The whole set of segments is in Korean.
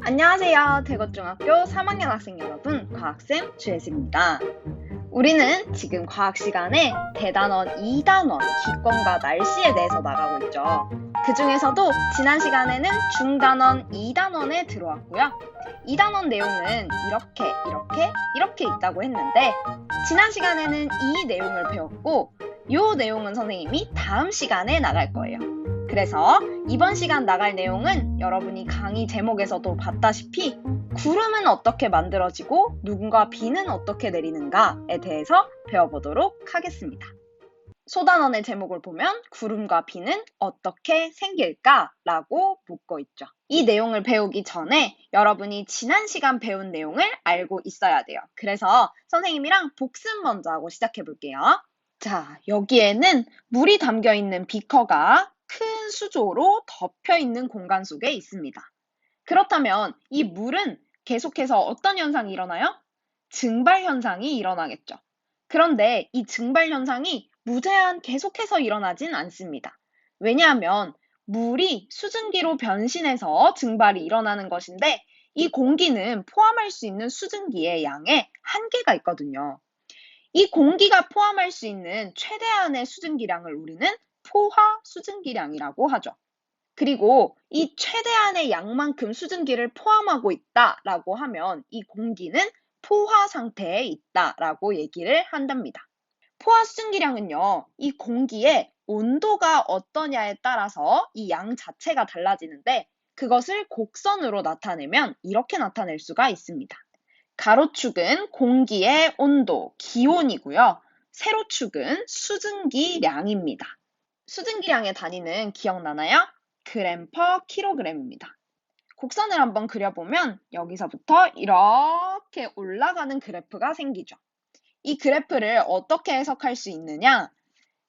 안녕하세요. 대것중학교 3학년 학생 여러분, 과학쌤 주혜슬입니다. 우리는 지금 과학 시간에 대단원 2단원 기권과 날씨에 대해서 나가고 있죠. 그 중에서도 지난 시간에는 중단원 2단원에 들어왔고요. 2단원 내용은 이렇게 있다고 했는데 지난 시간에는 이 내용을 배웠고 이 내용은 선생님이 다음 시간에 나갈 거예요. 그래서 이번 시간 나갈 내용은 여러분이 강의 제목에서도 봤다시피 구름은 어떻게 만들어지고 누군가 비는 어떻게 내리는가에 대해서 배워보도록 하겠습니다. 소단원의 제목을 보면 구름과 비는 어떻게 생길까? 라고 묻고 있죠. 이 내용을 배우기 전에 여러분이 지난 시간 배운 내용을 알고 있어야 돼요. 그래서 선생님이랑 복습 먼저 하고 시작해 볼게요. 자, 여기에는 물이 담겨 있는 비커가 큰 수조로 덮여 있는 공간 속에 있습니다. 그렇다면 이 물은 계속해서 어떤 현상이 일어나요? 증발 현상이 일어나겠죠. 그런데 이 증발 현상이 무제한 계속해서 일어나진 않습니다. 왜냐하면 물이 수증기로 변신해서 증발이 일어나는 것인데 이 공기는 포함할 수 있는 수증기의 양에 한계가 있거든요. 이 공기가 포함할 수 있는 최대한의 수증기량을 우리는 포화 수증기량이라고 하죠. 그리고 이 최대한의 양만큼 수증기를 포함하고 있다라고 하면 이 공기는 포화 상태에 있다라고 얘기를 한답니다. 포화 수증기량은요, 이 공기의 온도가 어떠냐에 따라서 이 양 자체가 달라지는데 그것을 곡선으로 나타내면 이렇게 나타낼 수가 있습니다. 가로축은 공기의 온도, 기온이고요. 세로축은 수증기량입니다. 수증기량의 단위는 기억나나요? 그램 퍼 킬로그램입니다. 곡선을 한번 그려보면 여기서부터 이렇게 올라가는 그래프가 생기죠. 이 그래프를 어떻게 해석할 수 있느냐?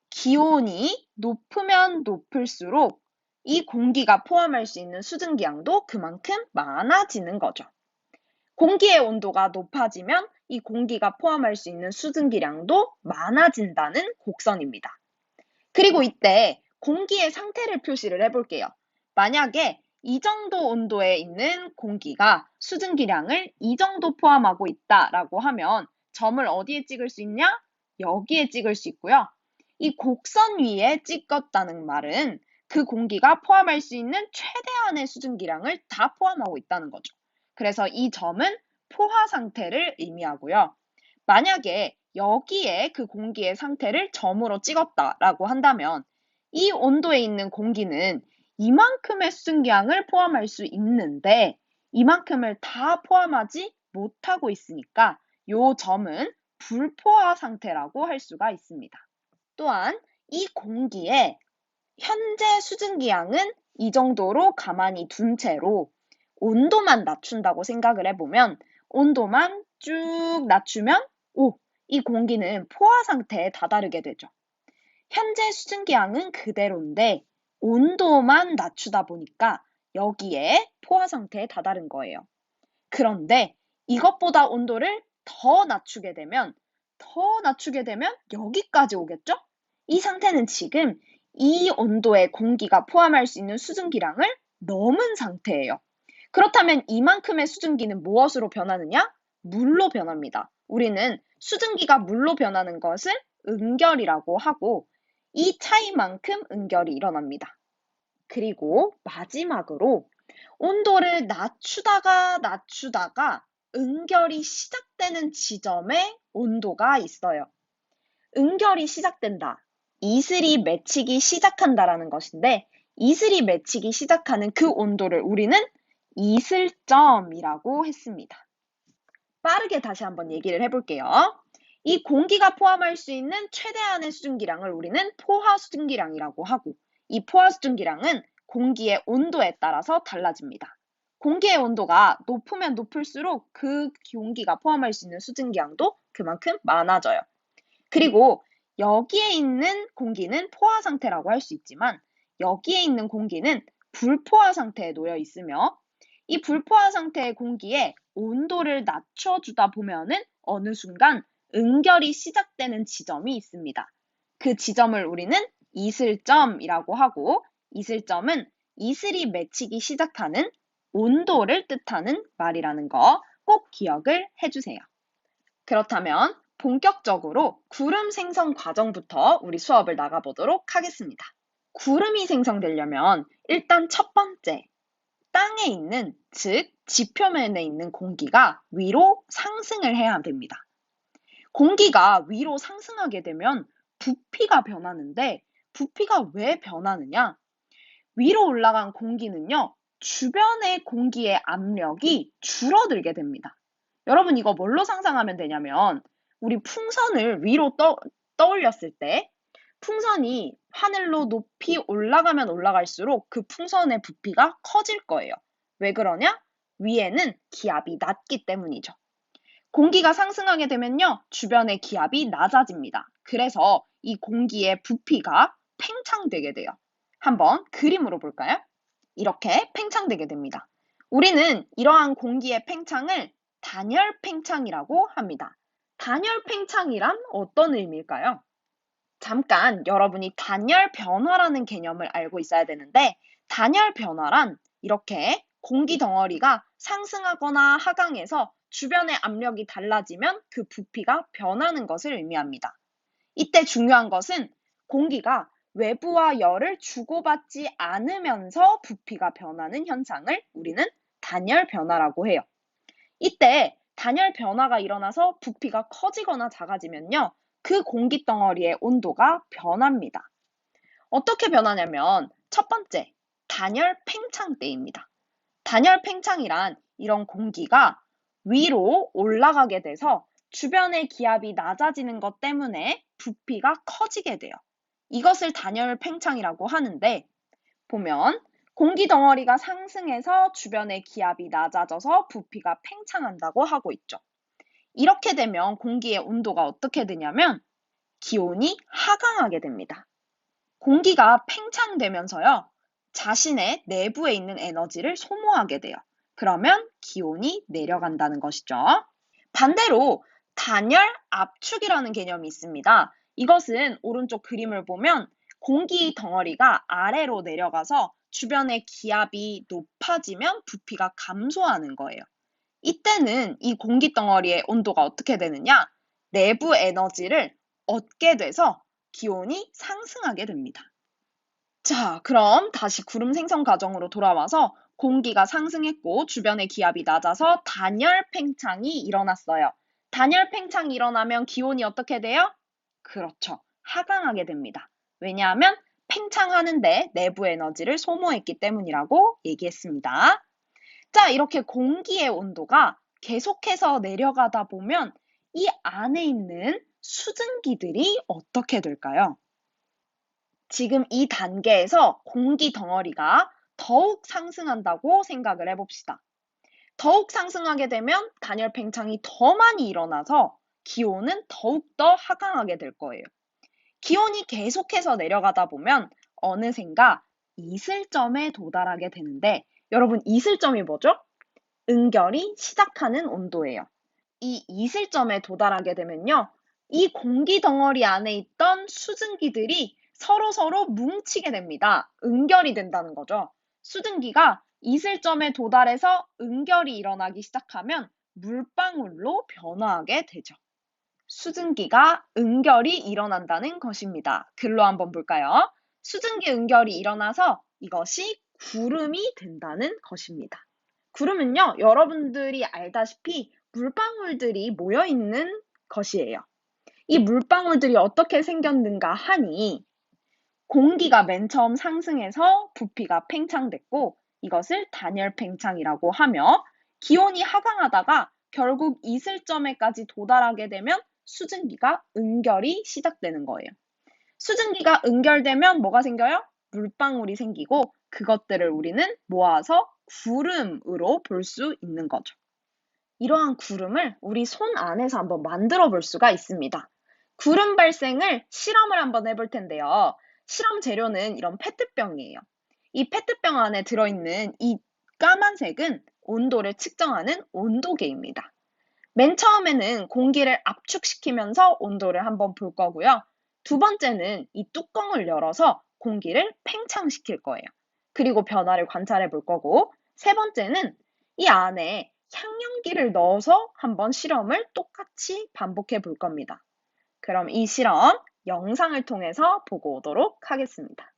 기온이 높으면 높을수록 이 공기가 포함할 수 있는 수증기량도 그만큼 많아지는 거죠. 공기의 온도가 높아지면 이 공기가 포함할 수 있는 수증기량도 많아진다는 곡선입니다. 그리고 이때 공기의 상태를 표시를 해볼게요. 만약에 이 정도 온도에 있는 공기가 수증기량을 이 정도 포함하고 있다라고 하면 점을 어디에 찍을 수 있냐? 여기에 찍을 수 있고요. 이 곡선 위에 찍었다는 말은 그 공기가 포함할 수 있는 최대한의 수증기량을 다 포함하고 있다는 거죠. 그래서 이 점은 포화 상태를 의미하고요. 만약에 여기에 그 공기의 상태를 점으로 찍었다라고 한다면 이 온도에 있는 공기는 이만큼의 수증기량을 포함할 수 있는데 이만큼을 다 포함하지 못하고 있으니까 이 점은 불포화 상태라고 할 수가 있습니다. 또한 이 공기의 현재 수증기량은 이 정도로 가만히 둔 채로 온도만 낮춘다고 생각을 해보면 온도만 쭉 낮추면 이 공기는 포화 상태에 다다르게 되죠. 현재 수증기량은 그대로인데 온도만 낮추다 보니까 여기에 포화 상태에 다다른 거예요. 그런데 이것보다 온도를 더 낮추게 되면 여기까지 오겠죠? 이 상태는 지금 이 온도의 공기가 포함할 수 있는 수증기량을 넘은 상태예요. 그렇다면 이만큼의 수증기는 무엇으로 변하느냐? 물로 변합니다. 우리는 수증기가 물로 변하는 것을 응결이라고 하고 이 차이만큼 응결이 일어납니다. 그리고 마지막으로 온도를 낮추다가 응결이 시작되는 지점에 온도가 있어요. 응결이 시작된다. 이슬이 맺히기 시작한다라는 것인데 이슬이 맺히기 시작하는 그 온도를 우리는 이슬점이라고 했습니다. 빠르게 다시 한번 얘기를 해볼게요. 이 공기가 포함할 수 있는 최대한의 수증기량을 우리는 포화 수증기량이라고 하고 이 포화 수증기량은 공기의 온도에 따라서 달라집니다. 공기의 온도가 높으면 높을수록 그 공기가 포함할 수 있는 수증기량도 그만큼 많아져요. 그리고 여기에 있는 공기는 포화 상태라고 할 수 있지만 여기에 있는 공기는 불포화 상태에 놓여 있으며 이 불포화 상태의 공기에 온도를 낮춰주다 보면은 어느 순간 응결이 시작되는 지점이 있습니다. 그 지점을 우리는 이슬점이라고 하고 이슬점은 이슬이 맺히기 시작하는 온도를 뜻하는 말이라는 거 꼭 기억을 해주세요. 그렇다면 본격적으로 구름 생성 과정부터 우리 수업을 나가보도록 하겠습니다. 구름이 생성되려면 일단 첫 번째, 땅에 있는, 즉 지표면에 있는 공기가 위로 상승을 해야 됩니다. 공기가 위로 상승하게 되면 부피가 변하는데 부피가 왜 변하느냐? 위로 올라간 공기는요, 주변의 공기의 압력이 줄어들게 됩니다. 여러분 이거 뭘로 상상하면 되냐면 우리 풍선을 위로 떠올렸을 때 풍선이 하늘로 높이 올라가면 올라갈수록 그 풍선의 부피가 커질 거예요. 왜 그러냐? 위에는 기압이 낮기 때문이죠. 공기가 상승하게 되면요, 주변의 기압이 낮아집니다. 그래서 이 공기의 부피가 팽창되게 돼요. 한번 그림으로 볼까요? 이렇게 팽창되게 됩니다. 우리는 이러한 공기의 팽창을 단열 팽창이라고 합니다. 단열 팽창이란 어떤 의미일까요? 잠깐 여러분이 단열 변화라는 개념을 알고 있어야 되는데 단열 변화란 이렇게 공기 덩어리가 상승하거나 하강해서 주변의 압력이 달라지면 그 부피가 변하는 것을 의미합니다. 이때 중요한 것은 공기가 외부와 열을 주고받지 않으면서 부피가 변하는 현상을 우리는 단열 변화라고 해요. 이때 단열 변화가 일어나서 부피가 커지거나 작아지면요, 그 공기 덩어리의 온도가 변합니다. 어떻게 변하냐면 첫 번째, 단열 팽창 때입니다. 단열 팽창이란 이런 공기가 위로 올라가게 돼서 주변의 기압이 낮아지는 것 때문에 부피가 커지게 돼요. 이것을 단열 팽창이라고 하는데 보면 공기 덩어리가 상승해서 주변의 기압이 낮아져서 부피가 팽창한다고 하고 있죠. 이렇게 되면 공기의 온도가 어떻게 되냐면 기온이 하강하게 됩니다. 공기가 팽창되면서요, 자신의 내부에 있는 에너지를 소모하게 돼요. 그러면 기온이 내려간다는 것이죠. 반대로 단열 압축이라는 개념이 있습니다. 이것은 오른쪽 그림을 보면 공기 덩어리가 아래로 내려가서 주변의 기압이 높아지면 부피가 감소하는 거예요. 이때는 이 공기 덩어리의 온도가 어떻게 되느냐? 내부 에너지를 얻게 돼서 기온이 상승하게 됩니다. 자, 그럼 다시 구름 생성 과정으로 돌아와서 공기가 상승했고 주변의 기압이 낮아서 단열 팽창이 일어났어요. 단열 팽창이 일어나면 기온이 어떻게 돼요? 그렇죠. 하강하게 됩니다. 왜냐하면 팽창하는데 내부 에너지를 소모했기 때문이라고 얘기했습니다. 자, 이렇게 공기의 온도가 계속해서 내려가다 보면 이 안에 있는 수증기들이 어떻게 될까요? 지금 이 단계에서 공기 덩어리가 더욱 상승한다고 생각을 해봅시다. 더욱 상승하게 되면 단열 팽창이 더 많이 일어나서 기온은 더욱더 하강하게 될 거예요. 기온이 계속해서 내려가다 보면 어느샌가 이슬점에 도달하게 되는데 여러분 이슬점이 뭐죠? 응결이 시작하는 온도예요. 이 이슬점에 도달하게 되면요, 이 공기 덩어리 안에 있던 수증기들이 서로 뭉치게 됩니다. 응결이 된다는 거죠. 수증기가 이슬점에 도달해서 응결이 일어나기 시작하면 물방울로 변화하게 되죠. 수증기가 응결이 일어난다는 것입니다. 글로 한번 볼까요? 수증기 응결이 일어나서 이것이 구름이 된다는 것입니다. 구름은요, 여러분들이 알다시피 물방울들이 모여있는 것이에요. 이 물방울들이 어떻게 생겼는가 하니 공기가 맨 처음 상승해서 부피가 팽창됐고 이것을 단열 팽창이라고 하며 기온이 하강하다가 결국 이슬점에까지 도달하게 되면 수증기가 응결이 시작되는 거예요. 수증기가 응결되면 뭐가 생겨요? 물방울이 생기고 그것들을 우리는 모아서 구름으로 볼 수 있는 거죠. 이러한 구름을 우리 손 안에서 한번 만들어 볼 수가 있습니다. 구름 발생을 실험을 한번 해볼 텐데요. 실험 재료는 이런 페트병이에요. 이 페트병 안에 들어있는 이 까만색은 온도를 측정하는 온도계입니다. 맨 처음에는 공기를 압축시키면서 온도를 한번 볼 거고요. 두 번째는 이 뚜껑을 열어서 공기를 팽창시킬 거예요. 그리고 변화를 관찰해 볼 거고 세 번째는 이 안에 향연기를 넣어서 한번 실험을 똑같이 반복해 볼 겁니다. 그럼 이 실험 영상을 통해서 보고 오도록 하겠습니다.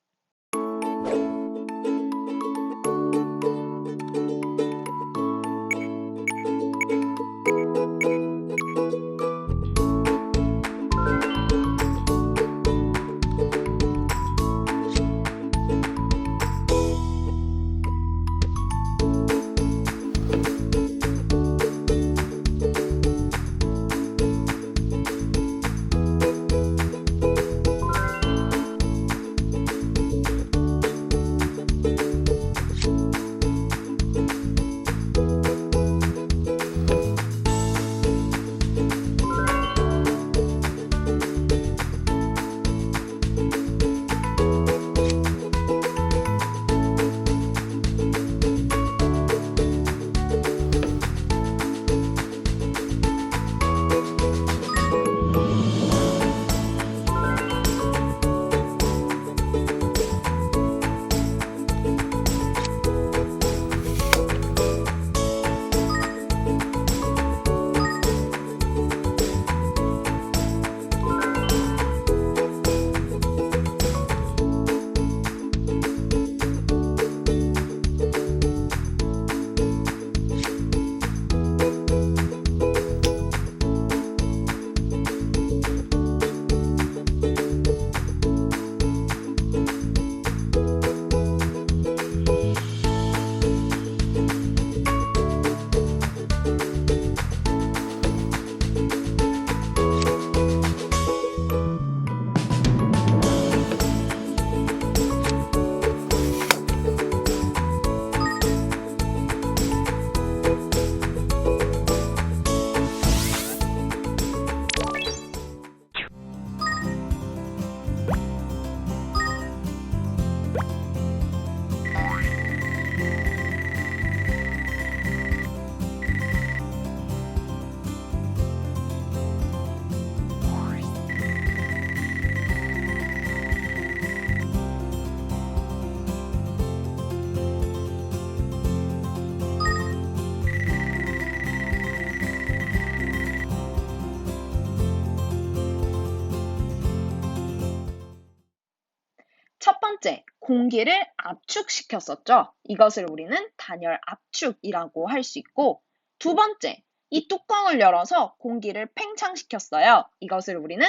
첫 번째, 공기를 압축시켰었죠. 이것을 우리는 단열 압축이라고 할 수 있고, 두 번째, 이 뚜껑을 열어서 공기를 팽창시켰어요. 이것을 우리는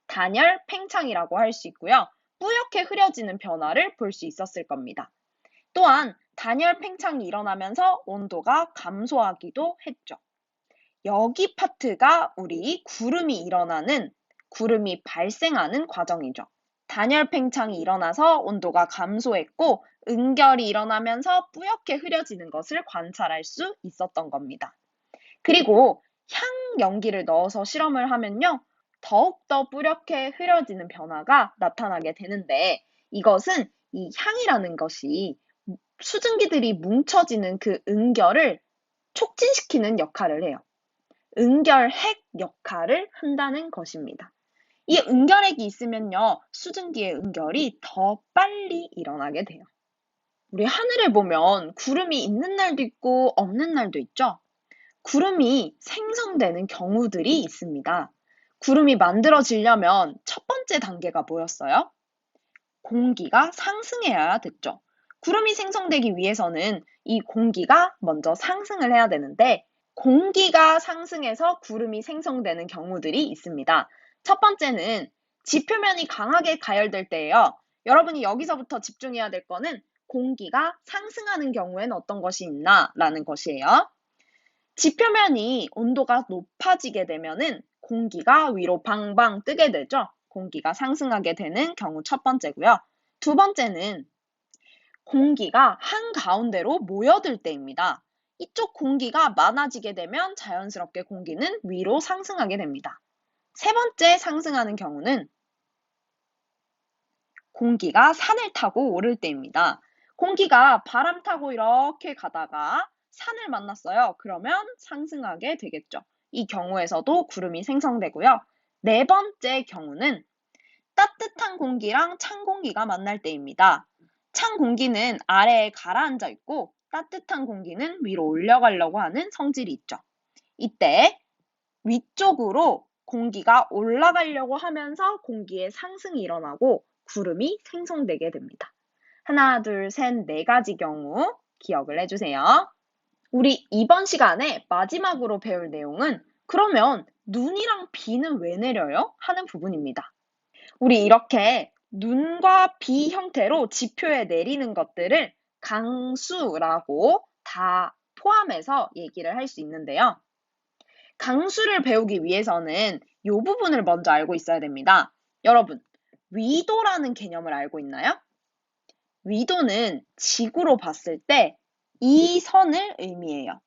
단열 팽창이라고 할 수 있고요. 뿌옇게 흐려지는 변화를 볼 수 있었을 겁니다. 또한 단열 팽창이 일어나면서 온도가 감소하기도 했죠. 여기 파트가 우리 구름이 발생하는 과정이죠. 단열 팽창이 일어나서 온도가 감소했고 응결이 일어나면서 뿌옇게 흐려지는 것을 관찰할 수 있었던 겁니다. 그리고 향 연기를 넣어서 실험을 하면요. 더욱더 뿌옇게 흐려지는 변화가 나타나게 되는데 이것은 이 향이라는 것이 수증기들이 뭉쳐지는 그 응결을 촉진시키는 역할을 해요. 응결핵 역할을 한다는 것입니다. 이 응결핵이 있으면요, 수증기의 응결이 더 빨리 일어나게 돼요. 우리 하늘을 보면 구름이 있는 날도 있고 없는 날도 있죠? 구름이 생성되는 경우들이 있습니다. 구름이 만들어지려면 첫 번째 단계가 뭐였어요? 공기가 상승해야 됐죠. 구름이 생성되기 위해서는 이 공기가 먼저 상승을 해야 되는데 공기가 상승해서 구름이 생성되는 경우들이 있습니다. 첫 번째는 지표면이 강하게 가열될 때예요. 여러분이 여기서부터 집중해야 될 거는 공기가 상승하는 경우에는 어떤 것이 있나 라는 것이에요. 지표면이 온도가 높아지게 되면은 공기가 위로 방방 뜨게 되죠. 공기가 상승하게 되는 경우 첫 번째고요. 두 번째는 공기가 한가운데로 모여들 때입니다. 이쪽 공기가 많아지게 되면 자연스럽게 공기는 위로 상승하게 됩니다. 세 번째 상승하는 경우는 공기가 산을 타고 오를 때입니다. 공기가 바람 타고 이렇게 가다가 산을 만났어요. 그러면 상승하게 되겠죠. 이 경우에서도 구름이 생성되고요. 네 번째 경우는 따뜻한 공기랑 찬 공기가 만날 때입니다. 찬 공기는 아래에 가라앉아 있고 따뜻한 공기는 위로 올라가려고 하는 성질이 있죠. 이때 위쪽으로 공기가 올라가려고 하면서 공기의 상승이 일어나고 구름이 생성되게 됩니다. 하나, 둘, 셋, 네 가지 경우 기억을 해주세요. 우리 이번 시간에 마지막으로 배울 내용은 그러면 눈이랑 비는 왜 내려요? 하는 부분입니다. 우리 이렇게 눈과 비 형태로 지표에 내리는 것들을 강수라고 다 포함해서 얘기를 할 수 있는데요. 강수를 배우기 위해서는 이 부분을 먼저 알고 있어야 됩니다. 여러분, 위도라는 개념을 알고 있나요? 위도는 지구로 봤을 때 이 선을 의미해요.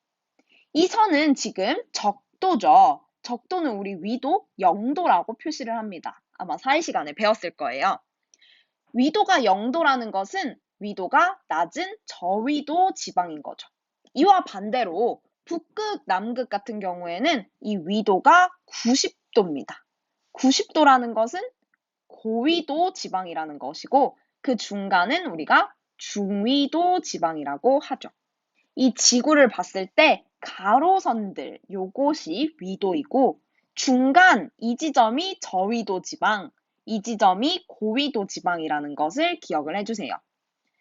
이 선은 지금 적도죠. 적도는 우리 위도 0도라고 표시를 합니다. 아마 사회 시간에 배웠을 거예요. 위도가 0도라는 것은 위도가 낮은 저위도 지방인 거죠. 이와 반대로 북극, 남극 같은 경우에는 이 위도가 90도입니다. 90도라는 것은 고위도 지방이라는 것이고 그 중간은 우리가 중위도 지방이라고 하죠. 이 지구를 봤을 때 가로선들, 요것이 위도이고 중간 이 지점이 저위도 지방, 이 지점이 고위도 지방이라는 것을 기억을 해주세요.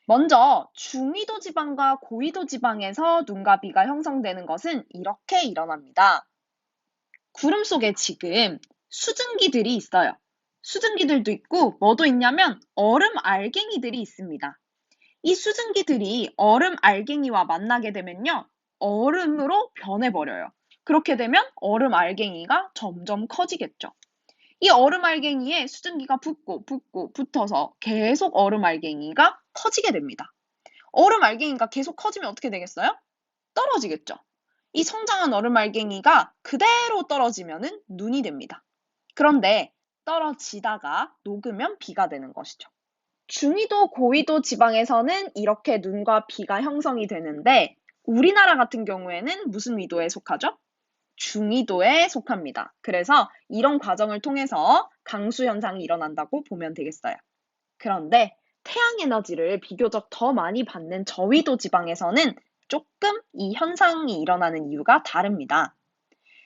먼저 중위도 지방과 고위도 지방에서 눈과 비가 형성되는 것은 이렇게 일어납니다. 구름 속에 지금 수증기들이 있어요. 수증기들도 있고 뭐도 있냐면 얼음 알갱이들이 있습니다. 이 수증기들이 얼음 알갱이와 만나게 되면요. 얼음으로 변해버려요. 그렇게 되면 얼음 알갱이가 점점 커지겠죠. 이 얼음 알갱이에 수증기가 붙어서 계속 얼음 알갱이가 커지게 됩니다. 얼음 알갱이가 계속 커지면 어떻게 되겠어요? 떨어지겠죠. 이 성장한 얼음 알갱이가 그대로 떨어지면 눈이 됩니다. 그런데 떨어지다가 녹으면 비가 되는 것이죠. 중위도, 고위도 지방에서는 이렇게 눈과 비가 형성이 되는데 우리나라 같은 경우에는 무슨 위도에 속하죠? 중위도에 속합니다. 그래서 이런 과정을 통해서 강수 현상이 일어난다고 보면 되겠어요. 그런데 태양 에너지를 비교적 더 많이 받는 저위도 지방에서는 조금 이 현상이 일어나는 이유가 다릅니다.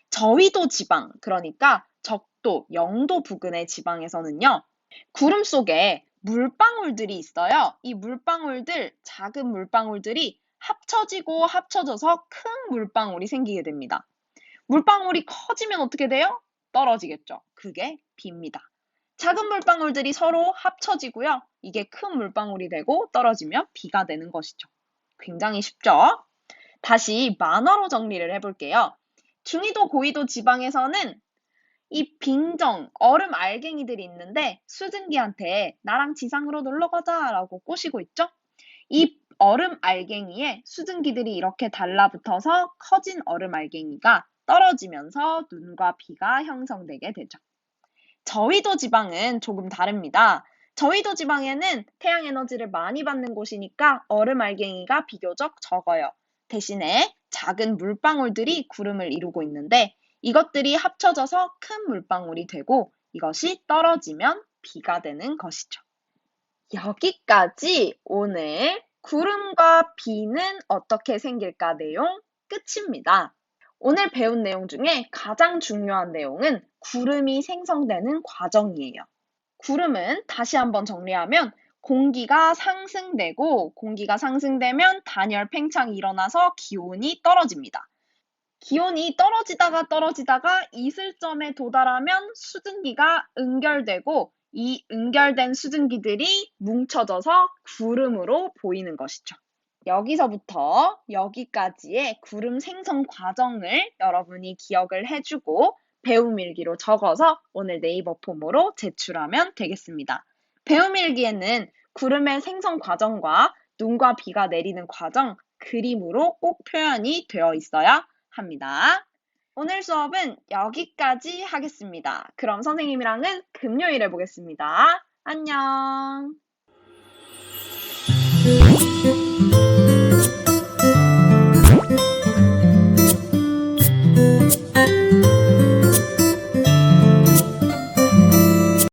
저위도 지방, 그러니까 적도, 0도 부근의 지방에서는요. 구름 속에 물방울들이 있어요. 이 물방울들, 작은 물방울들이 합쳐지고 합쳐져서 큰 물방울이 생기게 됩니다. 물방울이 커지면 어떻게 돼요? 떨어지겠죠. 그게 비입니다. 작은 물방울들이 서로 합쳐지고요. 이게 큰 물방울이 되고 떨어지면 비가 되는 것이죠. 굉장히 쉽죠? 다시 만화로 정리를 해볼게요. 중위도, 고위도 지방에서는 이 빙정, 얼음 알갱이들이 있는데 수증기한테 나랑 지상으로 놀러 가자 라고 꼬시고 있죠? 이 얼음 알갱이에 수증기들이 이렇게 달라붙어서 커진 얼음 알갱이가 떨어지면서 눈과 비가 형성되게 되죠. 저위도 지방은 조금 다릅니다. 저위도 지방에는 태양 에너지를 많이 받는 곳이니까 얼음 알갱이가 비교적 적어요. 대신에 작은 물방울들이 구름을 이루고 있는데 이것들이 합쳐져서 큰 물방울이 되고 이것이 떨어지면 비가 되는 것이죠. 여기까지 오늘 구름과 비는 어떻게 생길까 내용 끝입니다. 오늘 배운 내용 중에 가장 중요한 내용은 구름이 생성되는 과정이에요. 구름은 다시 한번 정리하면 공기가 상승되면 단열 팽창이 일어나서 기온이 떨어집니다. 기온이 떨어지다가 이슬점에 도달하면 수증기가 응결되고 이 응결된 수증기들이 뭉쳐져서 구름으로 보이는 것이죠. 여기서부터 여기까지의 구름 생성 과정을 여러분이 기억을 해주고 배움일기로 적어서 오늘 네이버 폼으로 제출하면 되겠습니다. 배움일기에는 구름의 생성 과정과 눈과 비가 내리는 과정 그림으로 꼭 표현이 되어 있어야 합니다. 오늘 수업은 여기까지 하겠습니다. 그럼 선생님이랑은 금요일에 보겠습니다. 안녕.